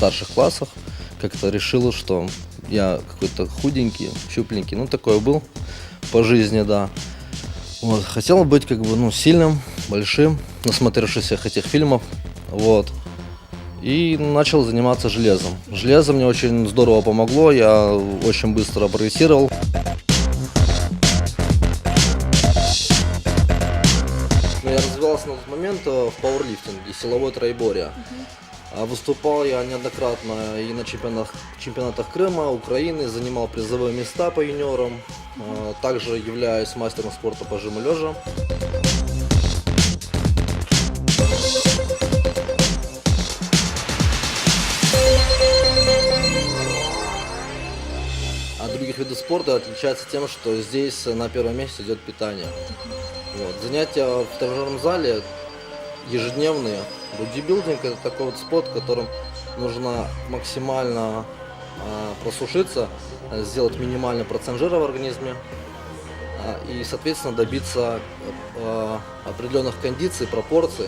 старших классах как-то решил, что я какой-то худенький, щупленький, ну такой был по жизни, да. Вот, хотел быть как бы, ну, сильным, большим, насмотревшись всех этих фильмов, вот. И начал заниматься железом. Железо мне очень здорово помогло, я очень быстро прогрессировал. Я развивался на тот момент в пауэрлифтинге, силовой троеборье. Выступал я неоднократно и на чемпионатах Крыма, Украины, занимал призовые места по юниорам. Также являюсь мастером спорта по жиму лежа. От других видов спорта отличается тем, что здесь на первом месте идет питание. Вот. Занятия в тренажерном зале ежедневные. Бодибилдинг — это такой вот спорт, в котором нужно максимально просушиться, сделать минимальный процент жира в организме и, соответственно, добиться определенных кондиций, пропорций.